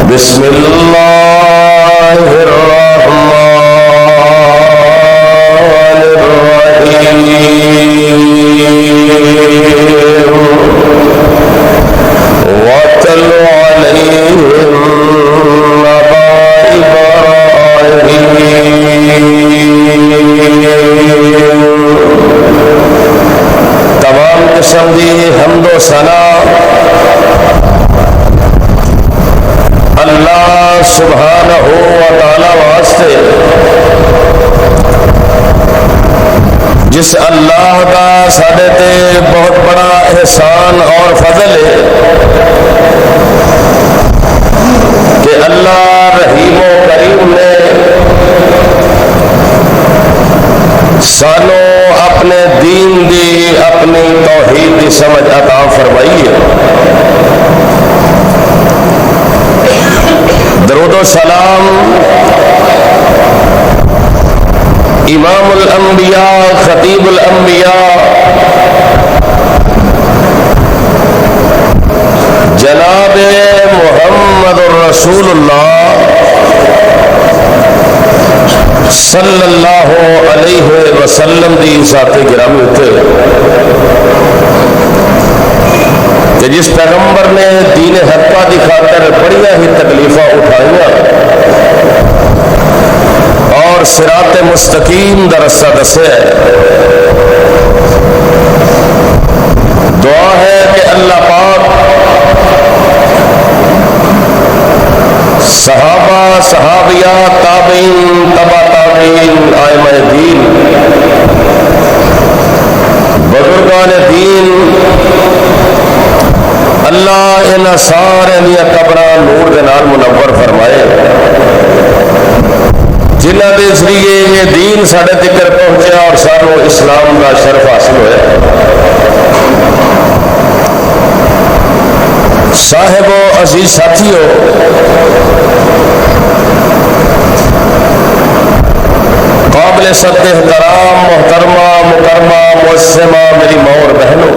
بسم اللہ الرحمن الرحیم واتل علیہم نبأ ابراہیم۔ تمام قسم دی حمد و ثنا اللہ سبحانہ و تعالی واسطے، جس اللہ کا ساڈے تے بہت بڑا احسان اور فضل ہے کہ اللہ رحیم و کریم نے سانو اپنے دین دی، اپنی توحید کی سمجھ عطا فرمائی ہے۔ درود و سلام امام الانبیاء، خطیب الانبیاء، جناب محمد الرسول اللہ صلی اللہ علیہ وسلم دی ذات گرامی تے، کہ جس پیغمبر نے دین حقہ دی خاطر بڑیاں ہی تکلیفاں اٹھائیاں اور صراط مستقیم دا رستہ دسیا ہے۔ دعا ہے کہ اللہ پاک صحابہ، صحابیات، تابعین، تبع تابعین، ائمہ دین، بزرگان دین، اللہ ان سارے دیا قبراں نور دے نال منور فرمائے، جنہ دے ذریعے یہ دین ساڈے تک پہنچیا اور سانو اسلام کا شرف حاصل ہوا۔ صاحب و عزیز ساتھیو، قابل صد احترام محترمہ مکرمہ معصمہ میری ماں اور بہنوں،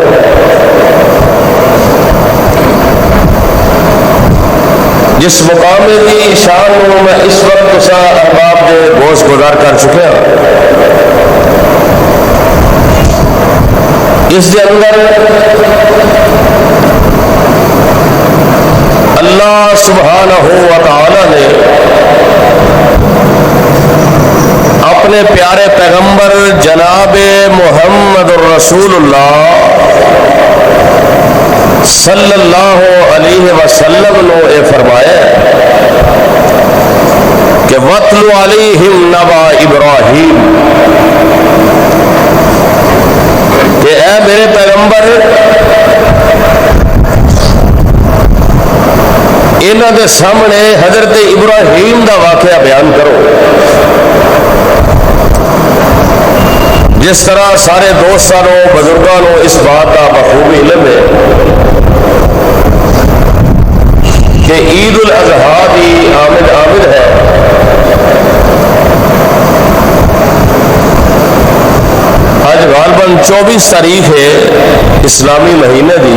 جس مقام کی شان میں اس وقت تسا احباب دے گوش گزار کر چکے ہیں، اس کے اندر اللہ سبحانہ و تعالی نے اپنے پیارے پیغمبر جناب محمد الرسول اللہ صلی اللہ علیہ وسلم نے یہ فرمایا کہ وَاتْلُ عَلَيْهِمْ نَبَأَ إِبْرَاهِيمَ، کہ اے میرے پیغمبر انہاں دے سامنے حضرت ابراہیم دا واقعہ بیان کرو۔ جس طرح سارے دوستانوں بزرگانوں اس بات کا بخوبی علم ہے کہ عید الاضحیٰ کی آمد ہے، آج غالباً 24 تاریخ ہے اسلامی مہینے دی،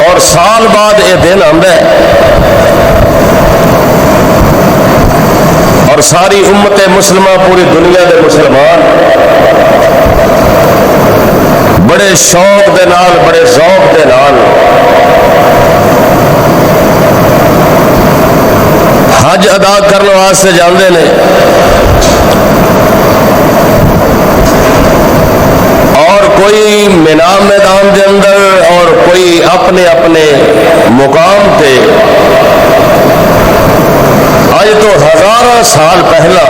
اور سال بعد یہ دن آتا ہے اور ساری امت مسلمہ، پوری دنیا دے مسلمان بڑے شوق دے نال، بڑے ذوق دے نال حج ادا کرنے واسطے جاندے نے، اور کوئی مینا میدان دے اندر اور کوئی اپنے اپنے مقام تے۔ آج تو ہزارہ سال پہلا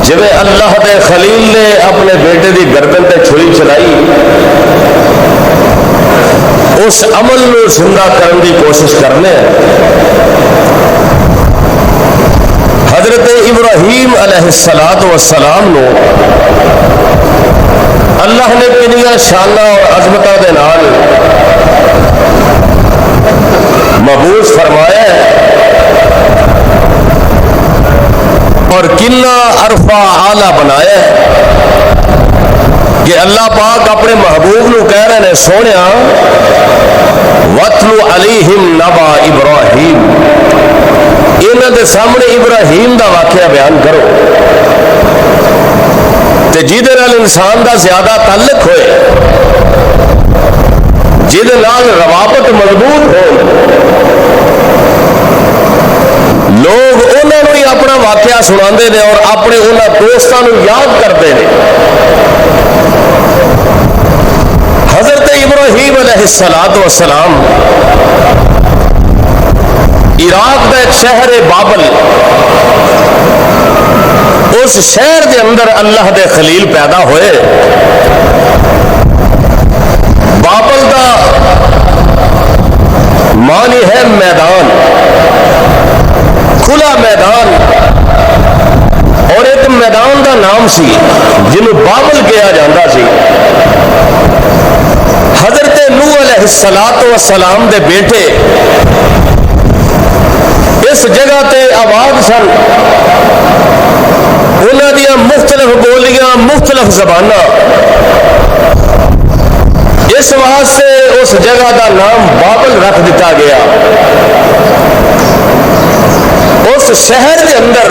جب اللہ دے خلیل نے اپنے بیٹے دی گردن تے چھری چلائی، اس عمل کو زندہ کرنے کی کوشش کرنے حضرت ابراہیم علیہ السلام نو اللہ نے کنیاں شانہ اور عظمتہ دے نال مبعوث فرمایا ہے اور کنا عرفہ اعلیٰ بنایا ہے کہ اللہ پاک اپنے محبوب نو کہہ ہے سونیا وَاتْلُ عَلَيْهِمْ نَبَأَ إِبْرَاهِيمَ، انہاں دے سامنے ابراہیم دا واقعہ بیان کرو تے جہدے نال انسان دا زیادہ تعلق ہوئے، جہدے نال روابط مضبوط ہو، لوگ انہوں نے ہی اپنا واقعہ سناندے نے اور اپنے انہاں دوستاں نوں یاد کرتے ہیں۔ حضرت ابراہیم علیہ السلام عراق کا ایک شہر بابل، اس شہر دے اندر اللہ دے خلیل پیدا ہوئے۔ بابل دا معنی ہے میدان، کھلا میدان، اور ایک میدان دا نام سی جنہوں بابل کہا جاتا سی۔ حضرت نوح علیہ السلام دے بیٹے اس جگہ تے آباد سن، انہاں دیاں مختلف بولیاں، مختلف زباناں، اس واسطے اس جگہ دا نام بابل رکھ دیتا گیا۔ اس شہر کے اندر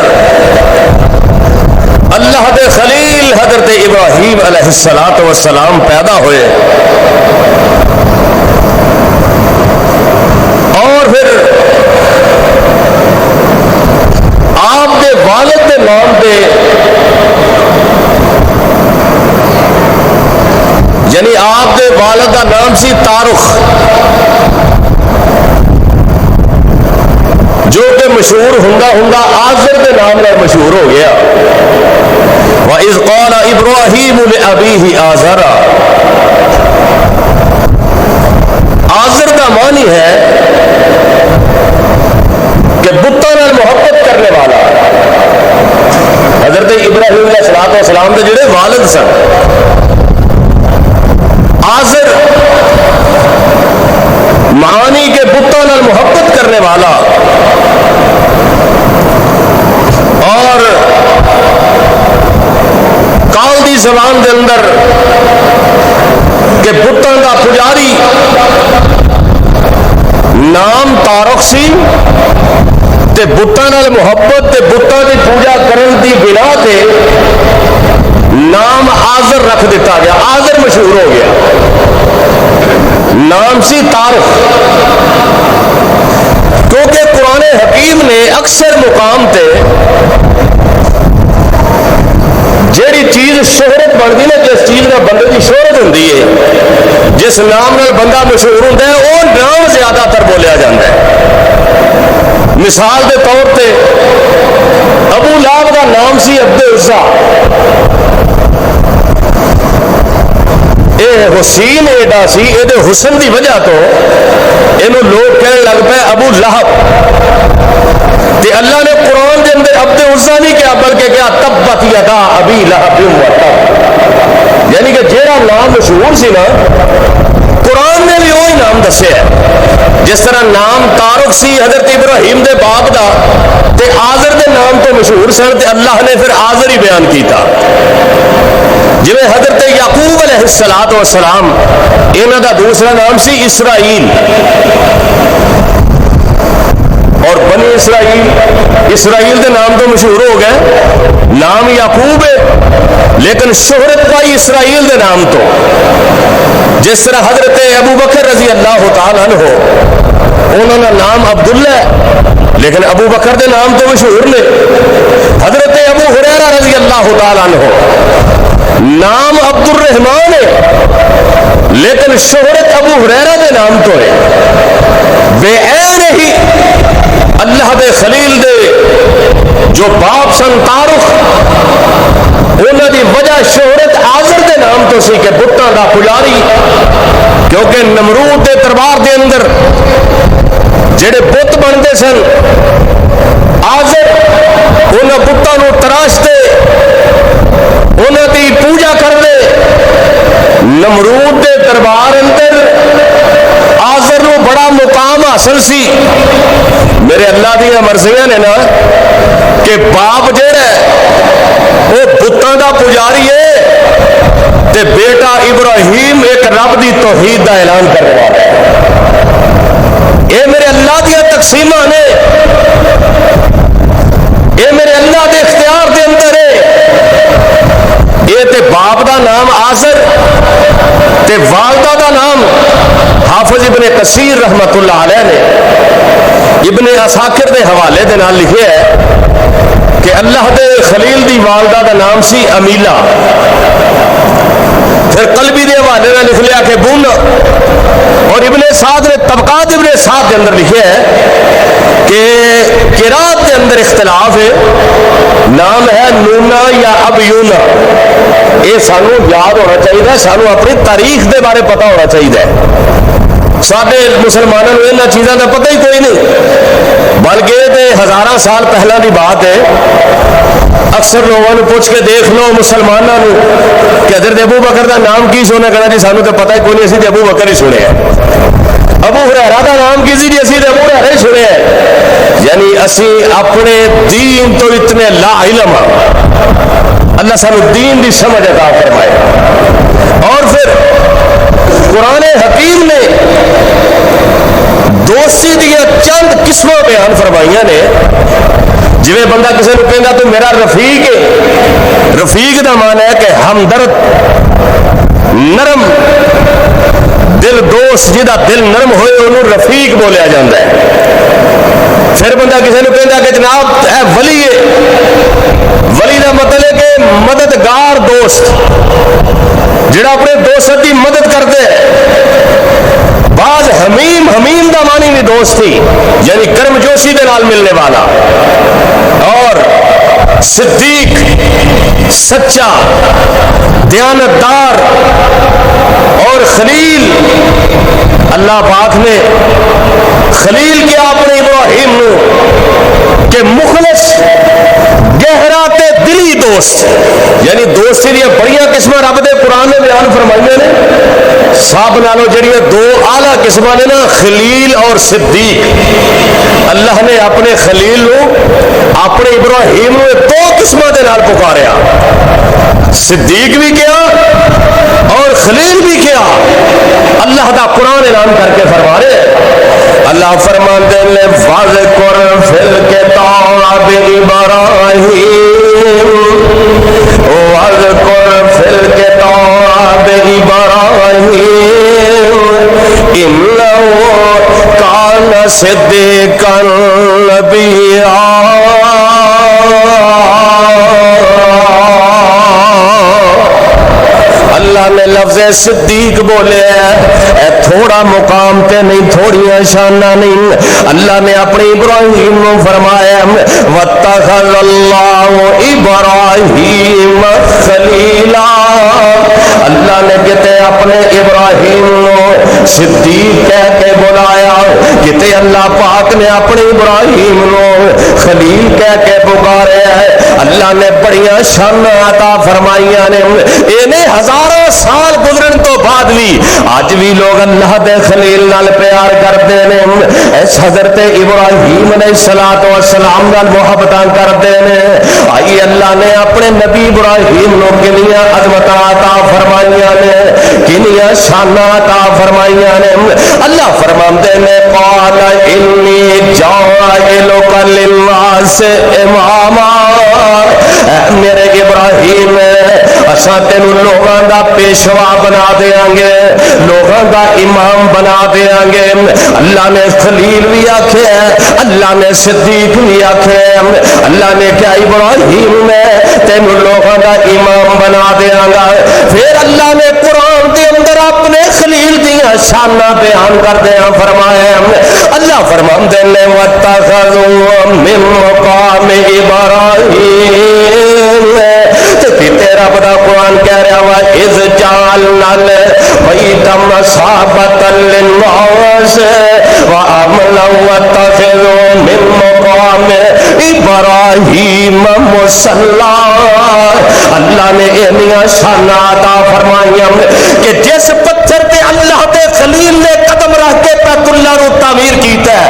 اللہ دے خلیل حضرت ابراہیم علیہ السلام پیدا ہوئے، اور پھر آپ کے والد کے نام پہ، یعنی آپ کے والد کا نام سی تارخ، جو کہ مشہور ہوندا آزر کے نام میں مشہور ہو گیا۔ وَإِذْ قَالَ إِبْرَاهِيمُ لِأَبِيهِ آزَرَ، آزر کا معنی ہے کہ بتوں نال محبت کرنے والا۔ حضرت ابراہیم علیہ السلام کے جڑے والد سن، آزر معنی کہ بتوں نال محبت کرنے والا، اور کال دی زبان دے اندر کہ بتوں کا پجاری نام تارخ سی، تے بتوں نال محبت تے بتوں کی پوجا کرن دی بنا تے نام آزر رکھ دیتا گیا، آزر مشہور ہو گیا، نام سی تارخ۔ کیونکہ قرآن حکیم نے اکثر مقام تے جیڑی چیز شہرت بنتی نا، جس چیز میں بندے کی شہرت ہوتی ہے، جس نام نال بندہ مشہور ہوتا ہے، وہ نام زیادہ تر بولیا جاتا ہے۔ مثال کے طور پہ ابو لہب کا نام سی عبد العزا، یہ حسین ایڈا سی، یہ حسن کی وجہ تو یہ لوگ کہنے لگ پے ابو لہب۔ تے اللہ نے قرآن کے اندر عبد العزا نہیں کیا، بلکہ کیا تبت یدا ابی لہب وتب، یعنی کہ جیڑا نام مشہور سی نا، قرآن نے بھی وہی نام دسیا ہے۔ جس طرح نام تارخ سی حضرت ابراہیم دے باپ دا، تے آزر دے نام تو مشہور سن، تے اللہ نے پھر آزر ہی بیان کیتا۔ جی حضرت یعقوب علیہ السلام، انہاں دا دوسرا نام سی اسرائیل، اور بنی اسرائیل دے نام تو مشہور ہو گئے، نام یعقوب ہے لیکن شہرت پائی اسرائیل دے نام تو۔ جس طرح حضرت ابو بکر رضی اللہ تعالیٰ عنہ، انہوں نے نام عبداللہ ہے لیکن ابو بکر دے نام تو مشہور نے۔ حضرت ابو ہریرہ رضی اللہ تعالیٰ عنہ، نام عبد الرحمن ہے لیکن شہرت ابو ہریرہ دے نام تو ہے۔ بے عین ہی اللہ دے خلیل دے جو باپ سن تارخ، انہوں دی وجہ شہرت آزر دے نام تو سی کہ بتاں دا پجاری، کیونکہ نمرود دے دربار دے اندر جڑے بت بنتے سن، آزر انہوں بتاں نو تراشتے، انہوں دی پوجا کرتے۔ نمرود دے دربار اندر آزر نو بڑا مقام حاصل سی۔ میرے اللہ دیا مرضیاں نے نا کہ باپ جڑا ہے وہ بتاں بتاں دا پجاری ہے تے بیٹا ابراہیم ایک رب دی توحید دا اعلان کرنے والا ہے. اے میرے اللہ دیا تقسیماں نے، اے میرے اللہ دے اختیار دے اندر ہے. اے تے باپ دا نام آزر تے والدہ دا نام حافظ ابن کثیر رحمت اللہ علیہ نے ابن عساکر دے حوالے دے نال لکھے ہے کہ اللہ دے خلیل دی والدہ دا نام سی امیلا. پھر قلبی دے حوالے نال لکھ لیا کہ بن. اور ابن سعد نے طبقات ابن سعد کے اندر لکھے ہے کہ قرات کے اندر اختلاف ہے، نام ہے نونا یا ابیونا. یہ سانو یاد ہونا چاہیے، سانو اپنی تاریخ دے بارے پتہ ہونا چاہیے. سارے مسلمانوں کو ان چیزوں کا پتہ ہی کوئی نہیں، بلکہ یہ ہزاراں سال پہلے کی بات ہے. اکثر لوگوں نے پوچھ کے دیکھ لو مسلمانوں کہ حضرت ابو بکر کا نام کی سونا کہنا جی سانو تو پتہ ہی کوئی نہیں، اسی ابو بکر ہی سنے ہیں. ابو ہریرہ کا نام کی جی اسی ابو ہریرہ ہی سنے ہیں. یعنی اسی اپنے دین تو اتنے لا علم ہاں. اللہ سانو دین کی سمجھ عطا فرمائے. اور پھر قرآن حکیم نے دوستی دیا چند قسمیں بیان فرمائیاں نے. جی بندہ کسی کو کہنا تو میرا رفیق ہے، رفیق کا معنی ہے کہ ہمدرد، نرم دل دوست، جہاں دل نرم ہوئے انہوں رفیق بولیا جاتا ہے. پھر بندہ کسی کو کہنا کہ جناب ہے ولی ہے، ولی کا مطلب ہے کہ مددگار دوست، جڑا اپنے دوست کی مدد کرتے ہیں. بعض حمیم دا معنی بھی دوستی یعنی گرم جوشی دے نال ملنے والا. اور صدیق سچا دیانتدار. اور خلیل، اللہ پاک نے خلیل کیا اپنے ابراہیم نو کہ مخلص گہرا تے دلی دوست. یعنی دوستی دیا بڑی قسم رب دے قرآن نے بیان فرمائیاں نے. سب نالوں جڑی دو اعلیٰ قسم نے نا خلیل اور صدیق. اللہ نے اپنے خلیل نو اپنے ابراہیم نو دو قسم دے نال پکاریا، صدیق بھی کیا اور خلیل بھی کیا. اللہ دا قرآن اعلان کر کے فرما رہے. اللہ فرماتے ہیں واذکر فی الکتاب ابراہیم، واذکر فی الکتاب ابراہیم انہ کان صدیقا نبیّا. اللہ نے لفظ صدیق بولے ہے، اے تھوڑا مقام تے نہیں، تھوڑیاں شانہ نہیں. اللہ نے اپنی ابراہیم نو فرمایا واتخذ اللہ ابراہیم خلیلا. اللہ نے کہتے اپنے ابراہیم نو صدیق کہہ کے بلایا، کہتے اللہ پاک نے اپنے ابراہیم نو خلیل کہہ کے پکارے ہے. اللہ نے بڑیاں شانہ عطا فرمائیاں نے. انہیں ہزاروں سال گزرن تو بعد بھی اج بھی لوگ اللہ دے خلیل نال پیار کرتے ہیں. اس حضرت ابراہیم علیہ الصلوۃ والسلام نال محبتاں کرتے ہیں. آئی اللہ نے اپنے نبی ابراہیم نو کنیاں عظمتاں عطا فرمائیاں نے، کنیاں شاناں عطا فرمائیاں نے. اللہ فرماتے ہیں قال انی جاعلک للناس اماما. میرے ابراہیم اساں تینوں لوگاں دا پیشوا بنا دیاں گے، لوگاں دا امام بنا دیاں گے. اللہ نے خلیل بھی آکھے، اللہ نے صدیق بھی آکھے. اللہ نے کیا ابراہیم میں تینوں لوگاں دا امام بنا دیاں گا. پھر اللہ نے قرآن کے اندر اپنے خلیل دیاں شاناں بیان کر دیاں فرمایا. اللہ فرماندے نے واتخذوا من مقام ابراہیم. تیرا بڑا قرآن کہہ رہا ہوا اذ جعلنا البیت مثابۃ للناس وامنا واتخذوا من مقام ابراہیم مصلی. اللہ نے انیاں شاناں عطا فرمائیاں کہ جس پتھر پہ اللہ دے خلیل نے قدم رکھ کے بیت اللہ نو تعمیر کیتا ہے،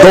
2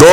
2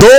2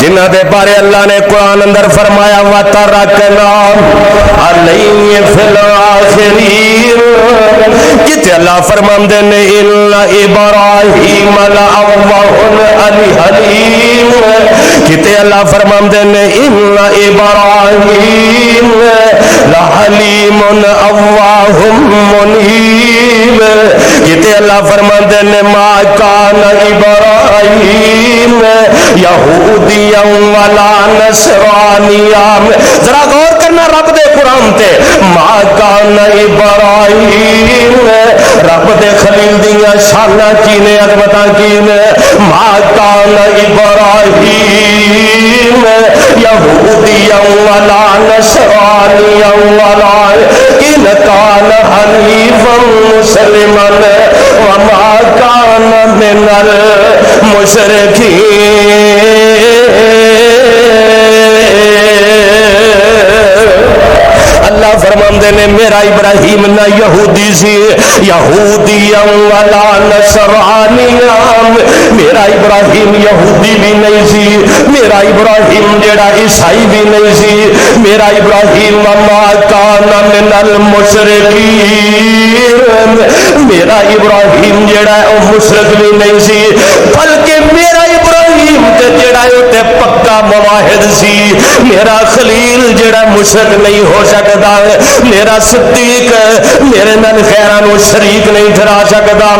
جنہ دے بارے اللہ نے قرآن اندر فرمایا وَتَرَكْنَا عَلَيْهِ فِي الْآخِرِينَ، کتے اللہ فرماندے نے إِنَّ إِبْرَاهِيمَ لَأَوَّاهٌ حَلِيمٌ، کتے اللہ فرماندے نے إِنَّ إِبْرَاهِيمَ لَحَلِيمٌ أَوَّاهٌ مُنِيبٌ، کتے اللہ فرماندے نے مَا كَانَ إِبْرَاهِيمَ یہودیاں ولا نصرانیاں، ذرا غور کرنا رب دے قرآن تے، ما کان ابراہیم، رب دے خلیل دیاں شاناں کی نے عظمتاں کی نے، ما کان ابراہیم یہودیاں ولا نصرانیاں ولکن کان حنیفا مسلما وما کان من المشرکین۔ اللہ فرماندے نے میرا ابراہیم نہ یہودی سی یہودیاں ولا نصرانیاں، میرا ابراہیم یہودی بھی نہیں سی، میرا ابراہیم جڑا عیسائی بھی نہیں سی، میرا ابراہیم وما کان من المشرکین، میرا ابراہیم جڑا ہے وہ مشرک بھی نہیں سی، بلکہ میرا ابراہیم تے جڑا ہے تے پکا مواحد سی، میرا خلیل جڑا مشرک نہیں ہو سکتا، میرا صدیق میرے نال خیرانو شریک نہیں ٹھہرا سکتا۔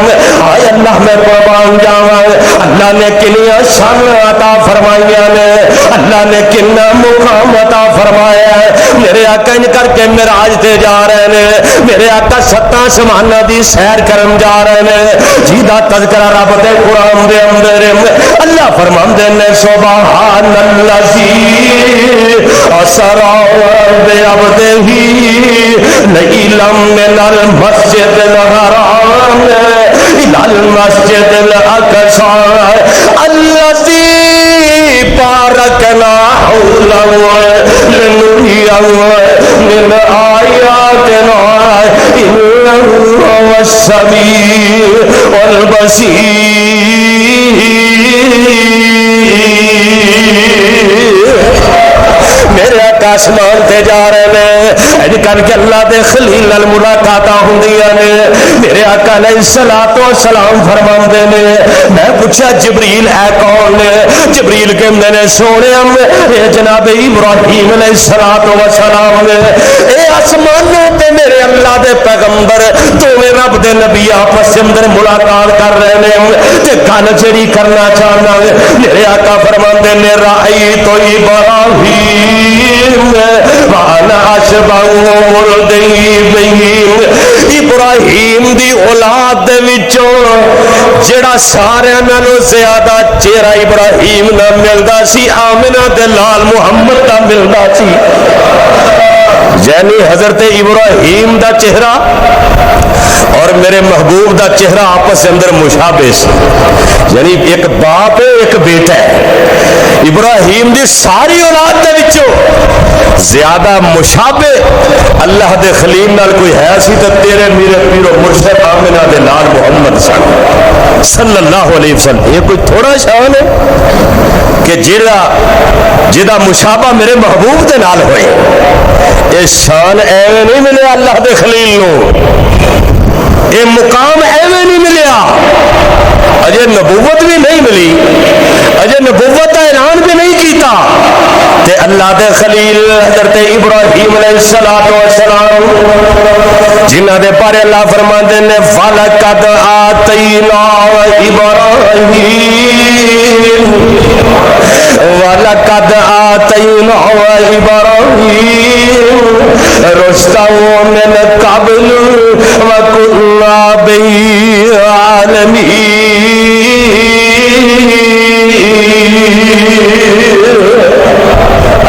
آئے اللہ میں قربان جاواں، اللہ نے کنیا شان عطا فرمائیاں نے، اللہ نے کنا مقام عطا فرمایا ہے۔ میرے آقا ان کر کے معراج تے جا رہے ہیں، میرے آقا ستاں سماناں دی سیر کرن جا رہے ہیں، جیدا تذکرہ رب دے قرآن دے اندر اللہ فرماندے نے سبحان الذی اسرا بعبدہ لیلا من المسجد الحرام الى المسجد الاقصى الذي باركنا حوله لنريه من آياتنا إنه هو السميع البصير۔ میرے آقا آسمان تے جا رہے ہیں، ان کر کے اللہ دے خلیل نال ملاقاتاں ہوندیاں نے، میرے آقا علیہ الصلوۃ والسلام فرماندے نے، میں پوچھا جبریل ہے کون؟ جبریل کہندے نے سونے اے جناب ابراہیم علیہ الصلوۃ والسلام نے، اے آسمانوں تے میرے اللہ دے پیغمبر دوویں رب دے نبی آپس اندر ملاقات کر رہے ہیں تے گل جڑی کرنا چاہنا، میرے آقا فرماندے نے رأیت ابراہیم وانا اشبہ ولدیہم، ابراہیم دی اولاد دے وچوں جڑا سارے نالوں زیادہ چہرہ ابراہیم نہ ملدا سی آمنہ دے لال محمد دا ملدا سی، یعنی حضرت ابراہیم دا چہرہ اور میرے محبوب دا چہرہ آپس اندر مشابہ سی، یعنی ایک باپ ہے ایک بیٹا ہے۔ ابراہیم دی ساری اولاد دے وچوں زیادہ مشابہ اللہ دے خلیل نال کوئی ہے سی تے تیرے میرے پیر و مرشد آمنہ دے لال محمد صلی اللہ علیہ وسلم۔ یہ کوئی تھوڑا شان ہے کہ جدا مشابہ میرے محبوب دے نال ہوئے، یہ شان ایویں نہیں ملے اللہ دے خلیل نو، یہ مقام ایویں نہیں ملیا، اجے نبوت بھی نہیں ملی، اجے نبوت کا اعلان بھی نہیں کیتا، تے اللہ دے خلیل حضرت ابراہیم علیہ السلام جنہ دے بارے اللہ فرماندے نے فَلَقَدْ آتَيْنَا إِبْرَاهِيمَ وَلَقَدْ آتَيْنَا إِبْرَاهِيمَ رُشْدَهُ مِنْ قَبْلُ وَكُنَّا بِهِ عَالِمِينَ۔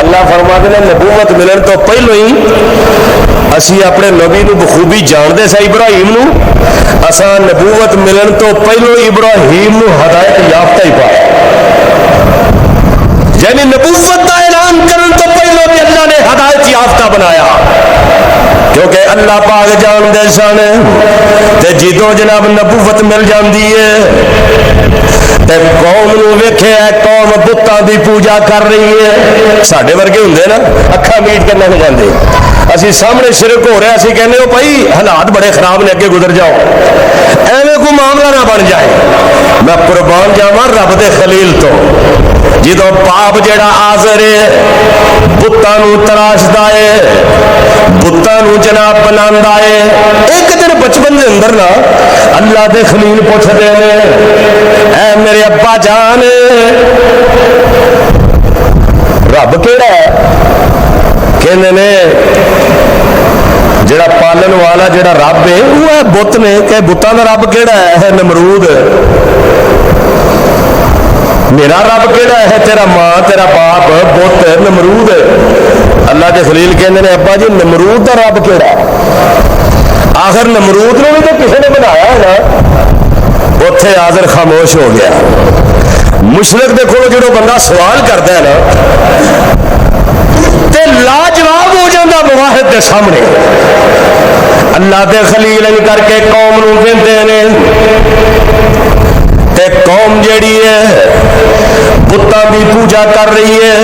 اللہ فرماتے ہیں نبوت ملن تو پہلو ہی اسی اپنے نبی نو بخوبی جاندے سا ابراہیم نو، اساں نبوت ملن تو پہلو ابراہیم نو ہدایت یافتہ ہی پایا، یعنی نبوت کا اعلان کرن تو پہلو بھی اللہ نے ہدایت یافتہ بنایا، کیونکہ اللہ پاک جان دے سن تے جدوں جناب نبوت مل جاندی ہے تے قوم نو ویکھیا قوم بتاں دی پوجا کر رہی ہے. ساڈے ورگے ہوندے نا اکھاں میٹ کے نہ جاندے, اسی سامنے شرک ہو رہا, اسی کہنے ہو بھائی حالات بڑے خراب نے, اگے گزر جاؤ, ایویں کوئی معاملہ نہ بن جائے. میں قربان جاواں رب دے خلیل تو, جدو پاپ جڑا آزر ہے بتاں نو تراشدا ہے, بتاں نو جناب بناندا ہے. ایک دن بچپن دے اندر نا اللہ دے خلیل پوچھدے نے, اے میرے ابا جان رب کیڑا ہے؟ کہندے نے جڑا پالن والا جڑا رب ہے وہ ہے بت نے. کہ بتاں دا رب کیڑا ہے؟ نمرود. میرا رب کیڑا ہے؟ تیرا ماں تیرا باپ بت نمرود. اللہ کے خلیل کہندے نے ابا جی نمرود دا رب کیڑا ہے؟ آخر نمرود نے بھی تو کسی نے بنایا ہے نا. اوتھے حاضر خاموش ہو گیا. مشرک دیکھو جڑو بندہ سوال کرتا ہے نا تے لاجواب ہو جاتا مواحد کے سامنے. اللہ دے خلیل ان کر کے قوم نو کہندے نے تے قوم جیڑی ہے بتاں دی پوجا کر رہی ہے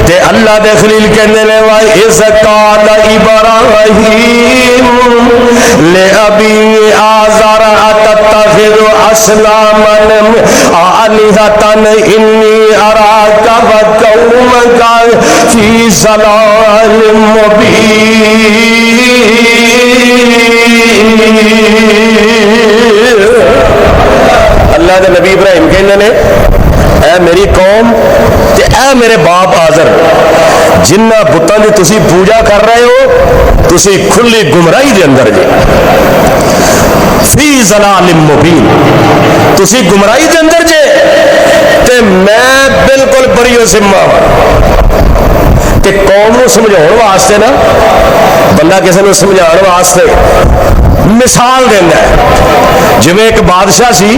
تے اللہ دے خلیل کہندے نے وا اذ قال ابراہیم لابی آزر اتتخذ اصناما آلہۃ انی اراک وقومک فی ضلال مبین. اللہ دے نبی ابراہیم کہندے نے اے میری قوم تے اے میرے باپ آزر, جنہ بتاں دی تسی پوجا کر رہے ہو تسی کھلی گمراہی دے اندر جے, فی ضلال مبین, تسی گمراہی دے اندر جے تے میں بالکل بری و ذمہ کہ قوم نو سمجھاؤن واسطے نا بندہ کسی نو سمجھاؤن واسطے مثال دینا ہے. جویں ایک بادشاہ سی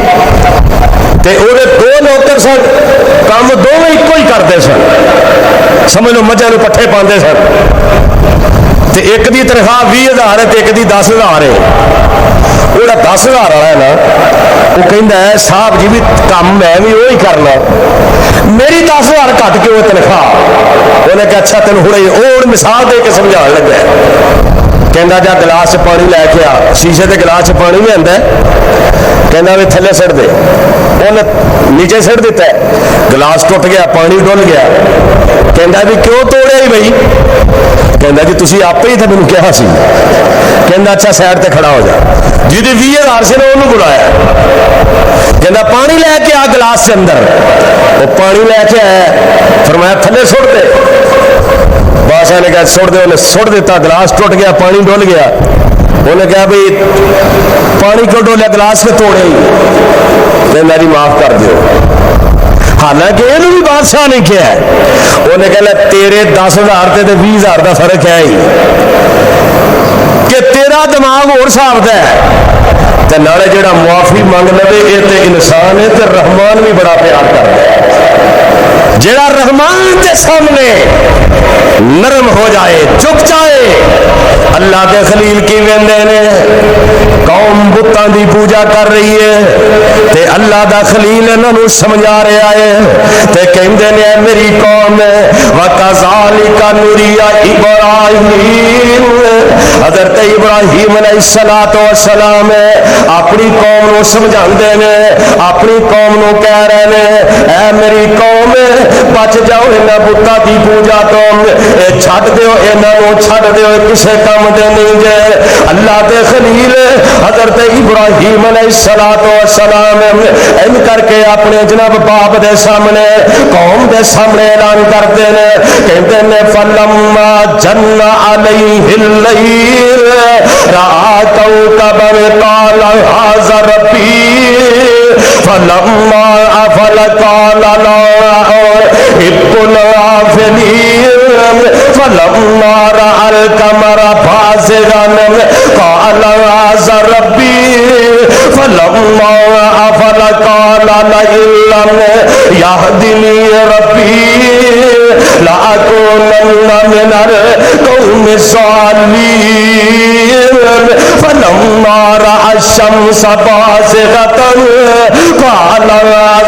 تے وہ دو نوکر سن, کام دونوں ایکو ہی کرتے سن, سمجھ لو مجھے پٹھے پاندے سن. تے ایک دی تنخواہ 20,000 ہے تے ایک دی 10,000 ہے. وہ 10,000 والا ہے نا وہ کہندا ہے صاحب جی بھی کام میں بھی وہی کرنا, میری 10,000 گھٹ کے وہ تنخواہ. انہیں کہا اچھا تین ہوں اور مثال دے کے سمجھا لگا ہے. کہندا جا گلاس چ پانی لے کے آ, شیشے کے گلاس چ پانی بھی آتا ہے, کہندا بھی تھلے سٹ دے, انہیں نیچے سٹ دیتا ہے, گلاس ٹوٹ گیا پانی ڈل گیا. کہندا بھی کیوں توڑیا ہی بھائی؟ کہندا جی تسی آپ ہی تھے مینوں کہا سی. کہندا اچھا سائڈ تے کھڑا ہو جا, جی 20,000 سے نے انہوں بلایا. کہندا پانی لے کے آ گلاس کے اندر, وہ پانی لے کے آیا, فرمایا تھلے سٹ دے. بادشاہ نے کہا سٹ دے, انہیں سٹ دیتا, گلاس ٹوٹ گیا پانی ڈول گیا. انہیں کہا بھائی پانی کیوں ڈولیا, گلاس کے توڑے ہی. کہندا جی معاف کر دیو. حالانکہ یہ بھی بادشاہ نے کیا ہے, انہیں کہا تیرے 10,000 تے 20,000 کا فرق ہے ہی کہ تیرا دماغ اور صاحب ہے تے نالے جڑا معافی منگ لے یہ تے انسان ہے تے رحمان بھی بڑا پیار کرتا ہے. جڑا رحمان کے سامنے نرم ہو جائے چک جائے. اللہ کے خلیل کی ویندے نے قوم بتاں دی پوجا کر رہی ہے تے اللہ دا خلیل انہاں نوں سمجھا رہا ہے تے کہندے نے میری قوم وَكَذَلِكَ نُرِيَ إِبْرَاهِيمَ. حضرت ابراہیم علیہ السلام اپنی قوم نو سمجھاندے نے, اپنی قوم نو کہہ رہے نے اے میری قوم بچ جاؤ انہاں بتاں دی پوجا تو, چھڈ دیو انہاں نو, چھڈ دیو کسے کام دے نہیں جے. اللہ دے خلیل حضرت ابراہیم علیہ السلام ان کر کے اپنے جناب باپ دے سامنے قوم دے سامنے اعلان کرتے ہیں, کہتے ہیں فَلَمَّا جَنَّ عَلَيْهِ اللَّيْلُ رَأَىٰ كَوْكَبًا قَالَ هَٰذَا رَبِّي فَلَمَّا أَفَلَ قَالَ لَا أُحِبُّ الْآفِلِينَ فَلَمَّا رَأَى الْقَمَرَ بَازِغًا قَالَ هَٰذَا رَبِّي فَلَمَّا أَفَلَ قَالَ لَئِن لَّمْ يَهْدِنِي رَبِّي لَأَكُونَنَّ مِنَ الْقَوْمِ الضَّالِّينَ فَلَمَّا رَأَى الشَّمْسَ بَازِغَةً قَالَ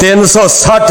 360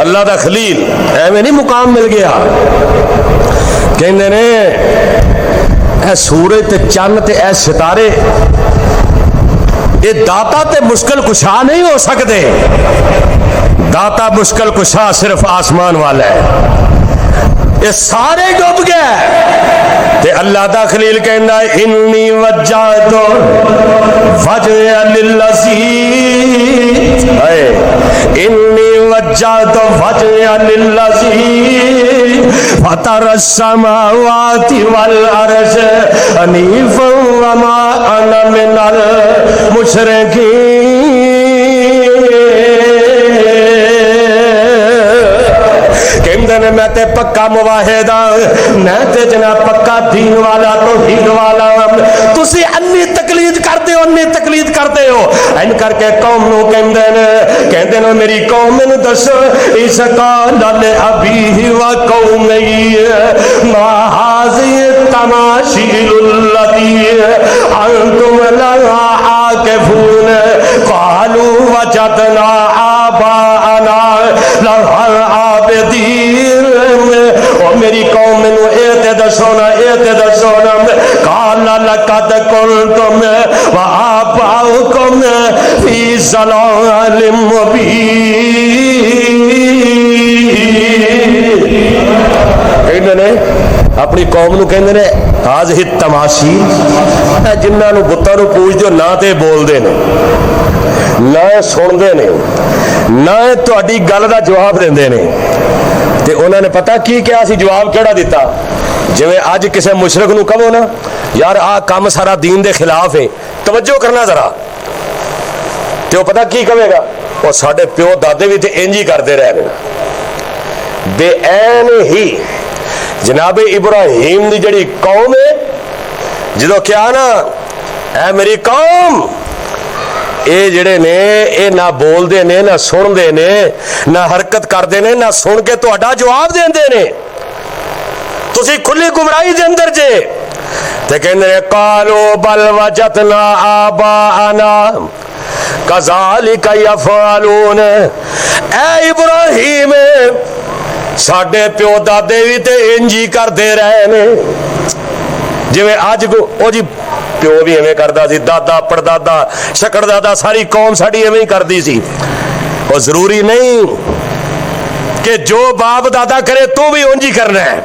اللہ دا خلیل ایویں نہیں مقام مل گیا. کہندے نے اے سورج تے چند تے اے ستارے یہ داتا تے مشکل کشا نہیں ہو سکتے. داتا مشکل کشا صرف آسمان والا ہے. یہ سارے ڈوب گئے تے اللہ دا خلیل کہندا ہے انی وجہت وجہ للذی انی وجہت وجہ للذی فطر السماوات والارض حنیفا وما انا من المشرکین. کہندے نے میں تے پکا مواحد ہاں, میں تے جناب پکا دین والا توحید والا. تسی انی تقلید کرتے ہو, انی تقلید کرتے ہو. این کر کے قوم نو کہندے نے میری قوم نو دسو اس قال لابیہ و قومی ما ھذی التماشیل التی انتم لها عاکفون قالوا وجدنا آباءنا لها عابدین. اور میری قوم نو اے دسو نا قال لقد کنتم وآباؤکم فی ضلال مبین. اپنی قوم نو کہندے نے ہذہ التماشیل جنہاں نو بتاں نو پوجدے ہو نہ تے بولدے نے نہ سندے نے نہ تہاڈی گل دا جواب دیندے نے. تے انہوں نے پتہ کی کیا سی جواب کیڑا دیتا. جویں اج کسے مشرک نو کہو نا یار آ کام سارا دین دے خلاف ہے, توجہ کرنا ذرا, تے وہ پتہ کی کہے گا وہ ساڈے پیو دادے بھی تے انج ہی کردے رہے نے. بے عین ہی جناب ابراہیم دی جڑی قوم ہے جدو کیا نا اے میری قوم اے جڑے نے اے نہ بول دے نے نہ سن دے نے نہ حرکت کر دے نے نہ سن کے تہاڈا جواب دیندے نے, تسی کھلی گمراہی دے اندر جے. تے کہندے نے قالوا بل وجدنا آباءنا کذالک یفعلون. اے ابراہیم ساڈے پیو دادے بھی تے انجی کردے رہے نے. جویں اج او جی پیو بھی ایویں کردا سی, دادا پڑدادا شکڑ دادا ساری قوم ساڈی ایویں ہی کردی سی. اور ضروری نہیں کہ جو باپ دادا کرے تو بھی اونج ہی کرنا ہے,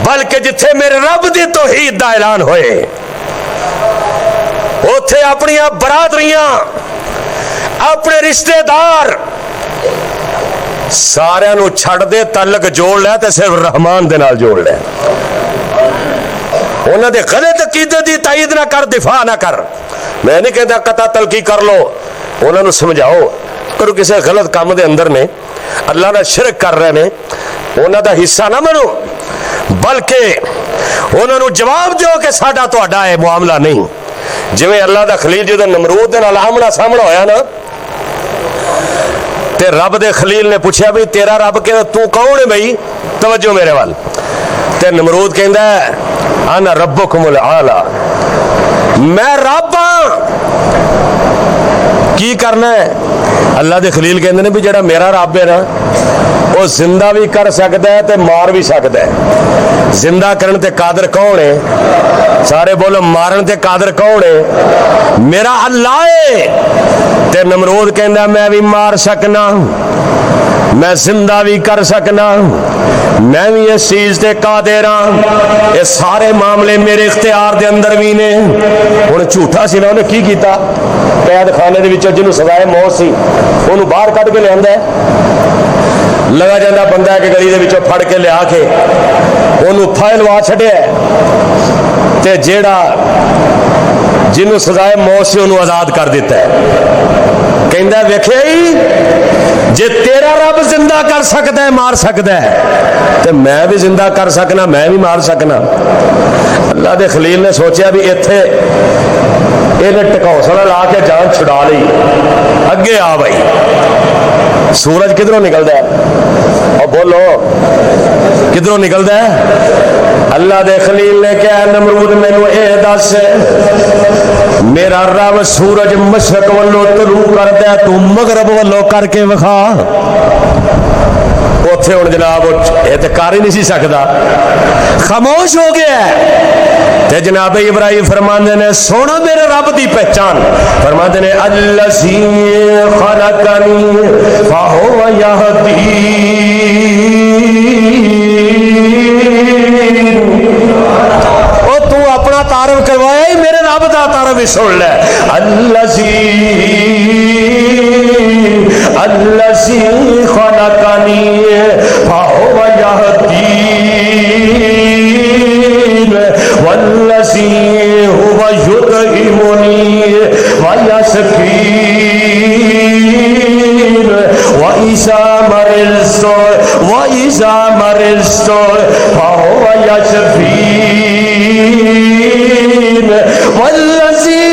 بلکہ جتھے میرے رب دی توحید دا اعلان ہوئے اوتھے اپنی برادریاں اپنے رشتہ دار سارے نو چھڑ دے, تعلق جوڑ لے تے صرف رحمان دے نال جوڑ لے. انہاں دے غلط عقیدے دی تائید نہ کر, دفاع نہ کر. میں نہیں کہتا قطع تلقی کر لو, انہاں نو سمجھاؤ کرو کسی غلط کام دے اندر نے اللہ دا شرک کر رہے نے انہاں دا حصہ نہ منو, بلکہ انہاں نو جواب دیو کہ ساڈا تہاڈا ہے معاملہ نہیں. جویں اللہ دا خلیل جدوں نمرود دے نال آمنا سامنا ہویا نا تے رب دے خلیل نے پوچھا بھی تیرا رب کہ تو کون ہے بھائی, توجہ میرے وال. تے نمرود کہندا ہے انا ربکم الاعلی, میں رب ہاں. کی کرنا ہے اللہ دے خلیل کہندے نے بھی جڑا میرا رب ہے نا وہ زندہ بھی کر سکتا ہے تے مار بھی سکتا ہے. زندہ کرن تے قادر کون ہے, سارے بولو مارن تے قادر کون ہے, میرا اللہ ہے. تے نمرود کہندا میں بھی مار سکنا, میں زندہ بھی کر سکنا, میں بھی اس چیز تے قادر ہاں. یہ سارے معاملے میرے اختیار دے اندر بھی نے. ہن جھوٹا سی نا انہیں کی کیتا, قید خانے دے وچوں جنوں سزائے موت سی انہوں باہر کڈ کے لیندا ہے, لگا جاندہ بندہ ہے کہ گلی دے وچوں پھڑ کے لیا کے انہوں پھائل وا چھڈیا تے جیڑا جنوں سزائے موت سی انہوں آزاد کر دیتا ہے. کہندا ویکھیا ہی جے تیرا رب زندہ کر سکتا ہے مار سکتا ہے تو میں بھی زندہ کر سکنا, میں بھی مار سکنا. اللہ دے خلیل نے سوچیا بھی ایتھے انہیں ٹکوسڑا لا کے جان چھڑا لی, اگے آ بھائی. سورج کدھروں نکلتا ہے, اور بولو کدھروں نکلتا ہے؟ اللہ دے خلیل نے کہا نمرود مینوں اے دس میرا رب سورج مشرق والوں طلوع کرتا ہے تو مغرب والوں کر کے وکھا. اوتھے ہن جناب یہ تو کر ہی نہیں سی سکتا, خاموش ہو گیا. تے جناب ابراہیم فرماندے نے سونا میرے رب دی پہچان, فرماندے نے الذی خلقنی فہو یہدین. او تو اپنا تعارف کروایا ہی, میرے رب دا تعارف بھی سن لے. الذی خلقنی فہو یہدین والذی هو یطعمنی ویسقین وإذا مرضت فهو یشفین والذی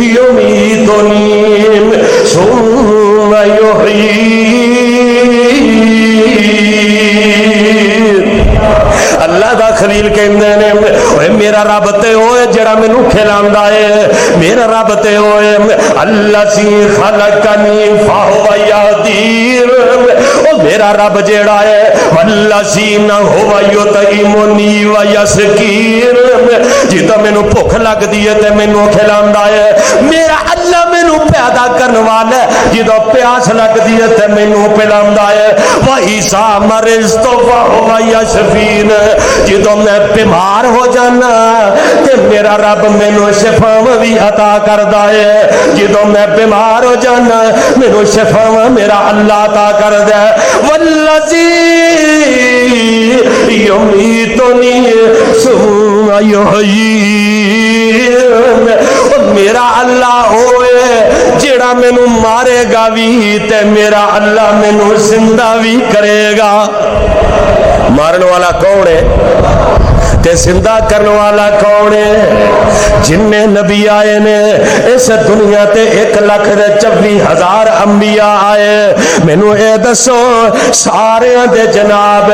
یمیتنی ثم یحیین. اللہ دا خلیل کہندے نے اوے میرا رب تے ہوئے جڑا مینوں کھلاندا ہے, میرا رب تے ہوئے الذی خلقنی فہو یہدین. او میرا رب جیڑا ہے والذی هو یطعمنی ویسقین, جدوں مینوں بھوک لگدی ہے تے مینوں کھلاندا ہے. میرا اللہ مینوں پیدا کرن والا ہے, جدوں پیاس لگدی ہے تے مینوں پلاندا ہے. وَإِذَا مَرِضْتُ فَهُوَ یشفین, جدوں میں بیمار ہو جانا تے میرا رب مینوں شفاواں بھی عطا کردا ہے. جدوں میں بیمار ہو جانا مینوں شفاواں میرا اللہ عطا کردا ہے. والذی یمیتنی ثم یحیین, میرا اللہ ہوئے جیڑا مینوں مارے گا بھی تے میرا اللہ مینوں زندہ بھی کرے گا. مارن والا کون ہے تے زندہ کرنے والا کون ہے؟ جن نبی آئے نے اس دنیا تے 1,24,000 انبیاء آئے. مینوں اے دسو سارے دے جناب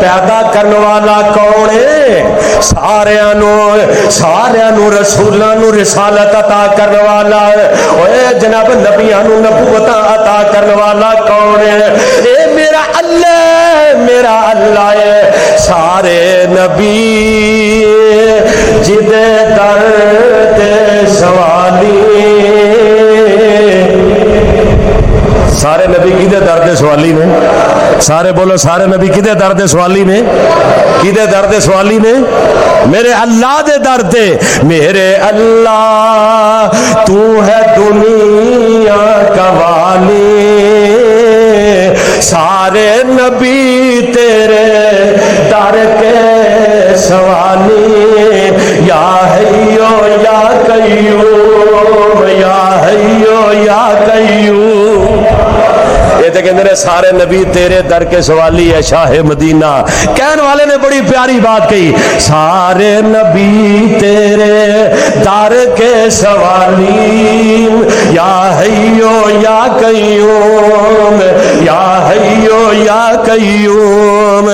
پیدا کرنے والا کون ہے؟ سارے نو رسولاں نو رسالت عطا کرنے والا ہے. اوے جناب نبیاں نو نبوت عطا کرنے والا کون ہے؟ اے میرا اللہ, میرا اللہ ہے. سارے نبی جدے در تے سوالی, سارے نبی کدے در تے سوالی نے؟ سارے بولو سارے نبی کدے در تے سوالی نے؟ کدے در تے سوالی نے؟ میرے اللہ دے در تے. میرے اللہ تو ہے دنیا کا والی, سارے نبی تیرے در کے سوالی. یا حیو یا قیوم, یا حیو یا قیوم. یہ تو کہتے ہیں سارے نبی تیرے در کے سوالی ہے. شاہ مدینہ کہنے والے نے بڑی پیاری بات کہی, سارے نبی تیرے در کے سوالی. یا حیو یا قیوم, یا حیو یا قیوم.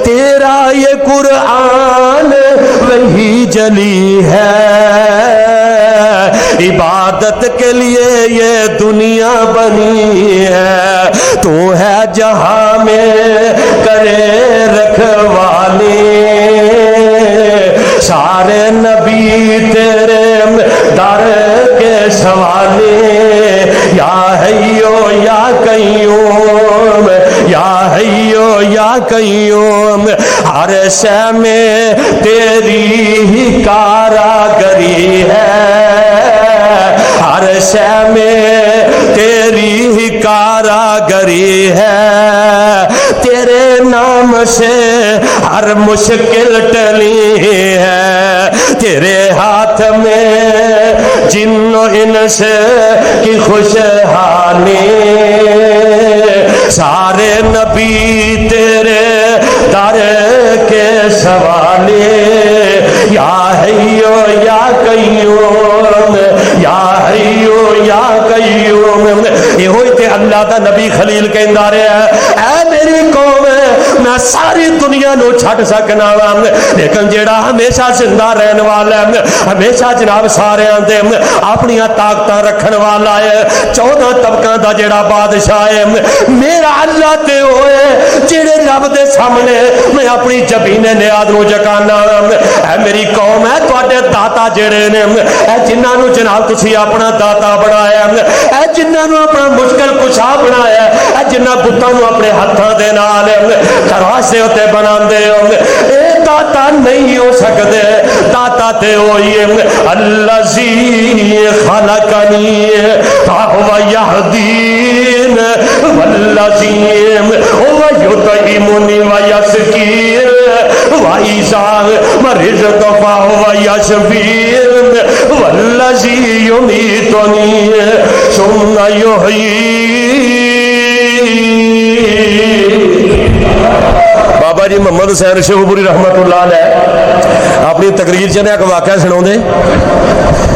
تیرا یہ قرآن وہی جلی ہے, عبادت کے لیے یہ دنیا بنی ہے. تو ہے جہاں میں کرے رکھوالی, سارے نبی تیرے در کے سوالی. یا حیو یا قیوم, یا حیو یا قیوم. ہر شے میں تیری ہی کاراگری ہے, ہر شے میں تیری ہی کاراگری ہے. تیرے نام سے ہر مشکل ٹلی ہے, تیرے ہاتھ میں جن و انس کی خوشحالی. سارے نبی تیرے در کے سوالی. یا حیو یا قیوم, یا حیو یا قیوم. یہ ہوئی تے اللہ دا نبی خلیل کہندا رہا ہے, اے میری قوم میں میں ساری دنیا نو چھٹ سکنا وا لیکن جیڑا ہمیشہ زندہ رہن والا ہے ہمیشہ جناب سارے دے اپنی طاقت رکھن والا ہے 14 طبقاں دا جیڑا بادشاہ ہے میرا اللہ تے ہوئے جیڑے رب دے سامنے میں اپنی جبین نیاز نو جگانا اے میری قوم ہے تواڈے داتا جڑے نے اے جنہاں نو جناب تسی اپنا داتا بنایا اے جنہاں نو اپنا مشکل کشا بنایا اے جنہاں بتاں نو اپنے ہتھاں دے نال تراش دے اوتے بناندے ہو اے داتا نہیں ہو سکدے داتا تے ہوئی الذی خلقنی فهو یہدین والذی هو یطعمنی ویسقین وَإِذَا مَرِضْتُ فَهُوَ يَشْفِينِ وَالَّذِي يُمِيتُنِي ثُمَّ يُحْيِينِ۔ بابا جی محمد حسین شیخوپوری رحمت اللہ علیہ اپنی تقریر چ ایک واقعہ سنا دے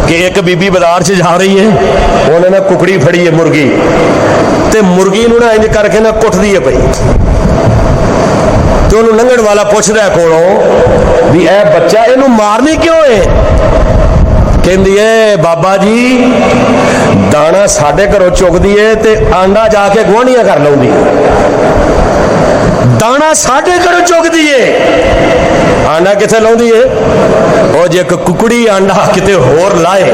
کہ ایک بی بی بازار سے جا رہی ہے انہوں نے ککڑی پھڑی ہے مرغی تے مرغی نو نا انج کر کے نا کٹ دی ہے پئی تو انہوں لنگن والا پوچھ رہا ہے کولوں بھی اے بچہ انہوں مارنی کیوں ہے کہندی ہے بابا جی دانا ساڈے گھروں چک دیے تے آنڈا جا کے گوانیاں کر لوندی دانا ساڈے گھروں چک دیے آنڈا کتے لاؤندی ہے اور جے ککڑی آنڈا کتے ہور لائے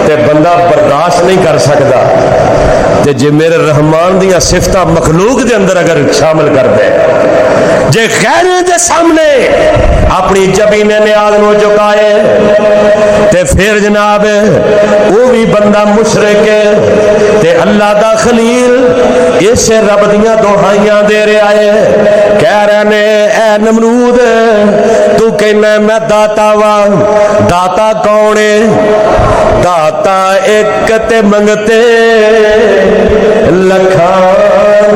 تے بندہ برداشت نہیں کر سکتا تے جے میرے رحمان دیاں صفتاں مخلوق دے اندر اگر شامل کر دے جے غیر دے سامنے اپنی جبین نیاز نو چکائے تے پھر جناب وہ بھی بندہ مشرک ہے تے اللہ دا خلیل اسے رب دیاں دہائیاں دے رہا ہے کہہ رہے نے اے نمرود تو کہنا میں داتا وا داتا کون ہے داتا ایک تے منگتے لکھاں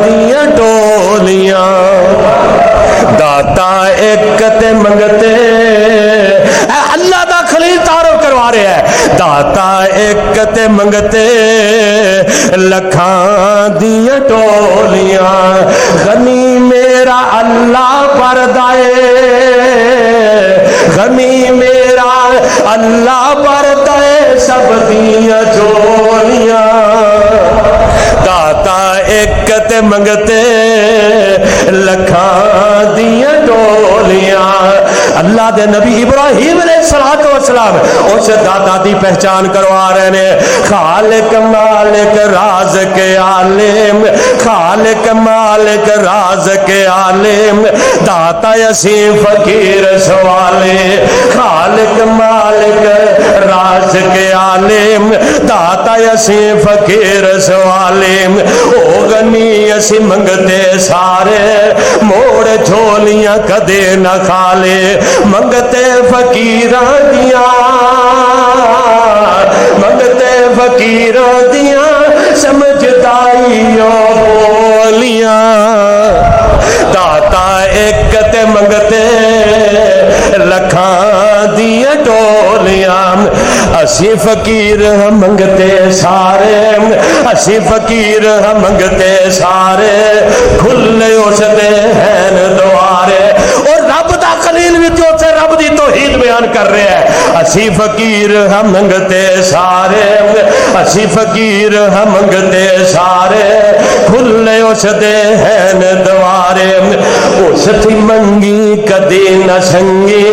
دیاں ڈولیاں داتا ایک تے منگتے اللہ دا خلیل تعارف کروا رہے ہیں داتا ایک تے منگتے لکھاں دیاں ٹولیاں غنی میرا اللہ پردائے غنی میرا اللہ پردائے سب دیاں جولیاں داتا ایک تے منگتے لکھاں دیاں ڈولیاں اللہ دے نبی ابراہیم علیہ السلام اس داتا دی پہچان کروا رہے نے خالق مالک رازق عالم خالق مالک رازق عالم داتا یسیم فقیر سوالے خالق مالک رازق عالم داتا یسیم فقیر سوالے او غنی اسی منگتے سارے موڑ جھولیاں کدے نہ کھالے منگتے فقیران دیاں منگتے فقیران دیاں سمجھدائیوں بولیاں داتا ایک تے منگتے لکھاں دیاں ٹولیاں اسی فقیر ہم منگتے سارے اسی فقیر ہم منگتے سارے کھلے اس دے ہیں دوارے اور رب دا خلیل بھی جو سے رب دی توحید بیان کر رہے ہیں اسی فقیر ہم منگتے سارے اسی فقیر ہم منگتے سارے کھلے اس دے ہیں دوارے اس تھی منگی کدی نہ سنگی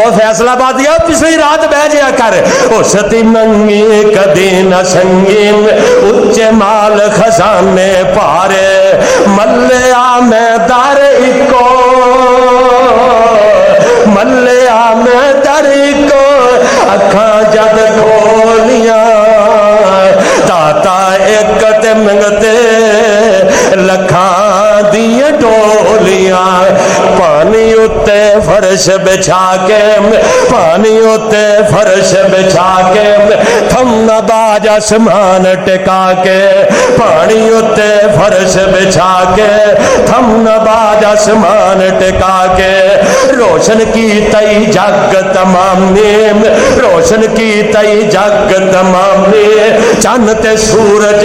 اور فیصلہ بات یہ پچھلی رات بہ جیا کر اس تھی منگی کدی نہ سنگی اچے مال خزانے پارے ملیا میں در اکو ملیا میں در اکو اکھاں جد کھولیاں داتا ایک تے منگتے لکھاں دیاں ڈولیاں پانی اتے فرش بچھا کے پانی اتے فرش بچھا کے تھم نہ باج آسمان ٹکا کے پانی اتے فرش بچھا کے تھم نہ باج آسمان ٹکا کے روشن کی تئی جگ تمام نیم روشن کی تئی جگ تمام نیم چاند تے سورج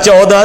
14